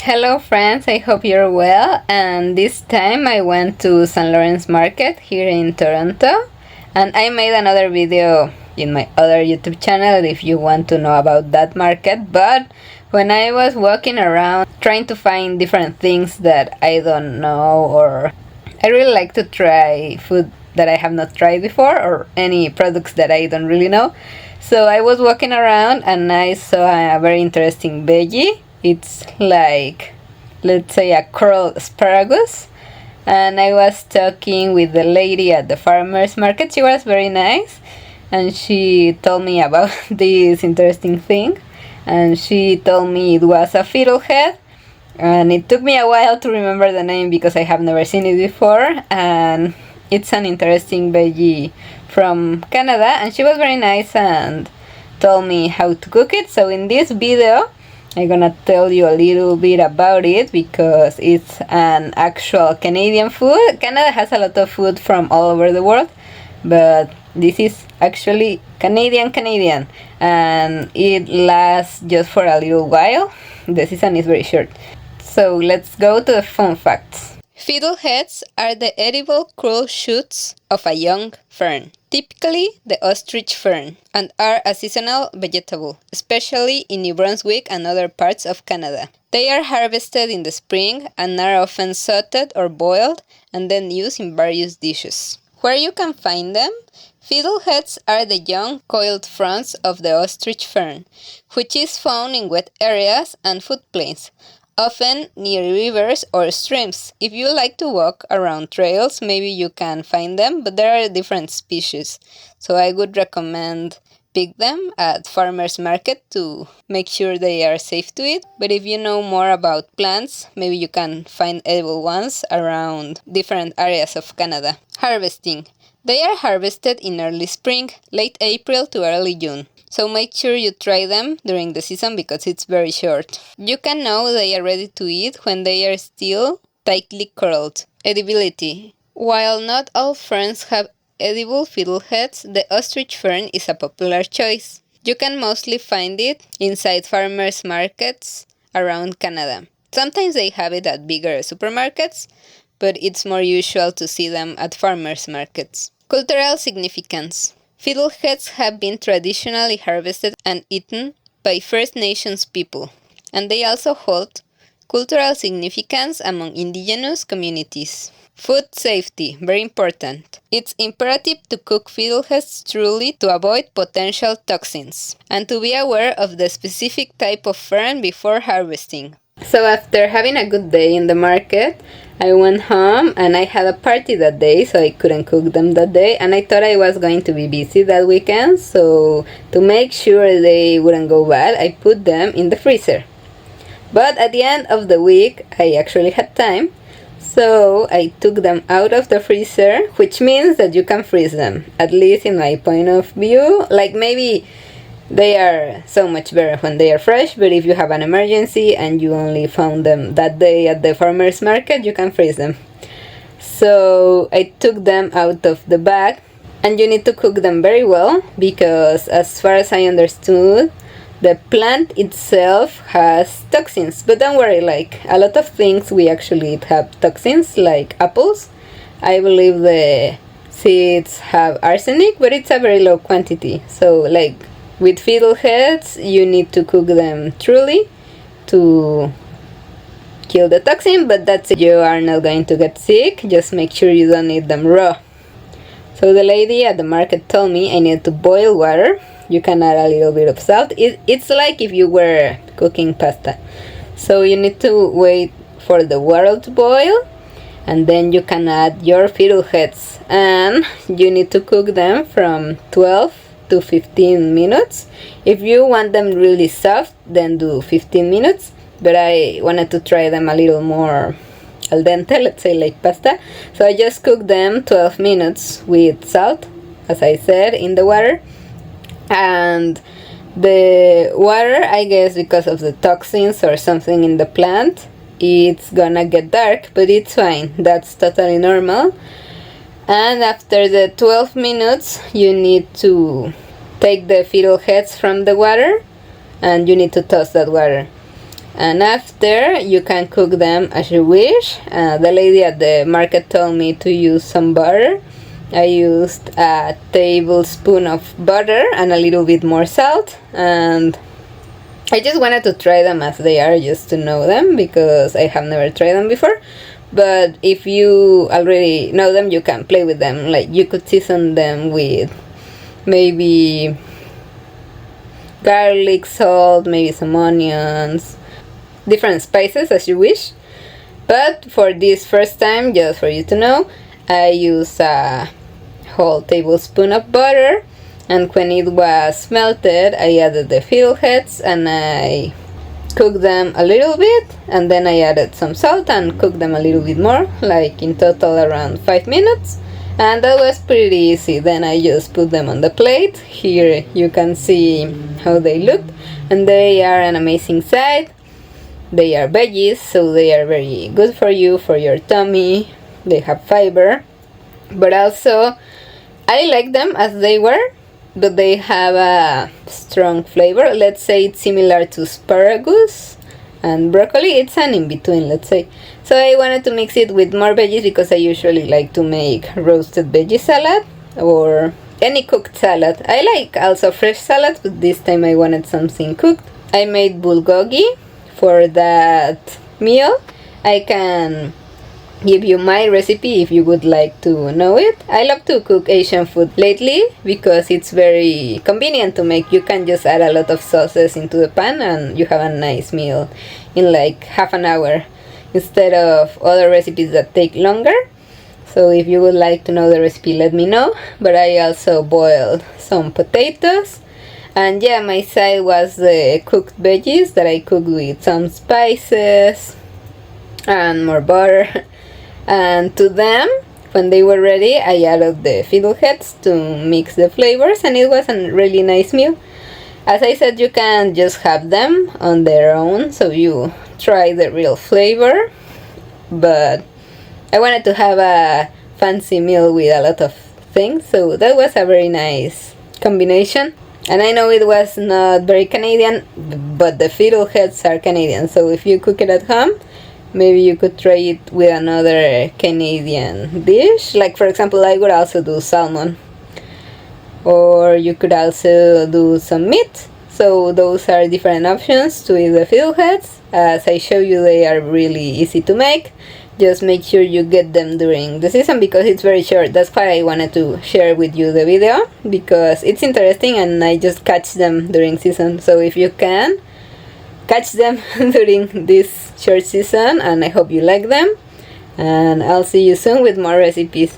Hello friends, I hope you're well, and this time I went to St. Lawrence Market here in Toronto, and I made another video in my other YouTube channel if you want to know about that market. But when I was walking around trying to find different things that I don't know, or I really like to try food that I have not tried before, or any products that I don't really know. So I was walking around and I saw a very interesting veggie. It's like, let's say, a curled asparagus. And I was talking with the lady at the farmer's market. She was very nice. And she told me about this interesting thing. And she told me it was a fiddlehead. And it took me a while to remember the name because I have never seen it before. And it's an interesting veggie from Canada. And she was very nice and told me how to cook it. So in this video, I'm gonna tell you a little bit about it because it's an actual Canadian food. Canada has a lot of food from all over the world, but this is actually Canadian, and it lasts just for a little while. The season is very short. So let's go to the fun facts. Fiddleheads are the edible curled shoots of a young fern, typically the ostrich fern, and are a seasonal vegetable, especially in New Brunswick and other parts of Canada. They are harvested in the spring and are often sautéed or boiled and then used in various dishes. Where you can find them? Fiddleheads are the young coiled fronds of the ostrich fern, which is found in wet areas and floodplains, often near rivers or streams. If you like to walk around trails, maybe you can find them, but there are different species. So I would recommend pick them at farmer's market to make sure they are safe to eat. But if you know more about plants, maybe you can find edible ones around different areas of Canada. Harvesting. They are harvested in early spring, late April to early June. So make sure you try them during the season because it's very short. You can know they are ready to eat when they are still tightly curled. Edibility. While not all ferns have edible fiddleheads, the ostrich fern is a popular choice. You can mostly find it inside farmers' markets around Canada. Sometimes they have it at bigger supermarkets, but it's more usual to see them at farmers' markets. Cultural significance. Fiddleheads have been traditionally harvested and eaten by First Nations people, and they also hold cultural significance among indigenous communities. Food safety, very important. It's imperative to cook fiddleheads thoroughly to avoid potential toxins, and to be aware of the specific type of fern before harvesting. So after having a good day in the market, I went home and I had a party that day, so I couldn't cook them that day, and I thought I was going to be busy that weekend, so to make sure they wouldn't go bad, I put them in the freezer. But at the end of the week, I actually had time, so I took them out of the freezer, which means that you can freeze them, at least in my point of view. Like, maybe they are so much better when they are fresh, but if you have an emergency and you only found them that day at the farmer's market, you can freeze them. So I took them out of the bag, and you need to cook them very well because, as far as I understood, the plant itself has toxins. But don't worry, like a lot of things we actually eat have toxins, like apples. I believe the seeds have arsenic, but it's a very low quantity. So like with fiddleheads, you need to cook them thoroughly to kill the toxin, but that's it. You are not going to get sick, just make sure you don't eat them raw. So the lady at the market told me I need to boil water. You can add a little bit of salt. It's like if you were cooking pasta. So you need to wait for the water to boil, and then you can add your fiddleheads, and you need to cook them from 12 to 15 minutes. If you want them really soft, then do 15 minutes, but I wanted to try them a little more al dente, let's say like pasta, so I just cooked them 12 minutes with salt, as I said, in the water. And the water, I guess because of the toxins or something in the plant, it's gonna get dark, but it's fine, that's totally normal. And after the 12 minutes, you need to take the fiddleheads from the water, and you need to toss that water. And after, you can cook them as you wish. The lady at the market told me to use some butter. I used a tablespoon of butter and a little bit more salt, and I just wanted to try them as they are, just to know them, because I have never tried them before. But if you already know them, you can play with them. Like, you could season them with maybe garlic, salt, maybe some onions, different spices as you wish. But for this first time, just for you to know, I use a whole tablespoon of butter, and when it was melted, I added the fiddleheads and I cooked them a little bit, and then I added some salt and cooked them a little bit more, like in total around 5 minutes. And that was pretty easy. Then I just put them on the plate. Here you can see how they looked, and they are an amazing side. They are veggies, so they are very good for you, for your tummy. They have fiber, but also I like them as they were, but they have a strong flavor. Let's say it's similar to asparagus and broccoli. It's an in-between, let's say. So I wanted to mix it with more veggies, because I usually like to make roasted veggie salad or any cooked salad. I like also fresh salad, but this time I wanted something cooked. I made bulgogi for that meal. I can give you my recipe if you would like to know it. I love to cook Asian food lately because it's very convenient to make. You can just add a lot of sauces into the pan and you have a nice meal in like half an hour, instead of other recipes that take longer. So if you would like to know the recipe, let me know. But I also boiled some potatoes, and yeah, my side was the cooked veggies that I cooked with some spices and more butter. And to them, when they were ready, I added the fiddleheads to mix the flavors, and it was a really nice meal. As I said, you can just have them on their own, so you try the real flavor. But I wanted to have a fancy meal with a lot of things, so that was a very nice combination. And I know it was not very Canadian, but the fiddleheads are Canadian, so if you cook it at home, maybe you could try it with another Canadian dish. Like, for example, I would also do salmon. Or you could also do some meat. So those are different options to eat the fiddleheads. As I show you, they are really easy to make. Just make sure you get them during the season, because it's very short. That's why I wanted to share with you the video, because it's interesting and I just catch them during season. So if you can, catch them during this short season, and I hope you like them. And I'll see you soon with more recipes.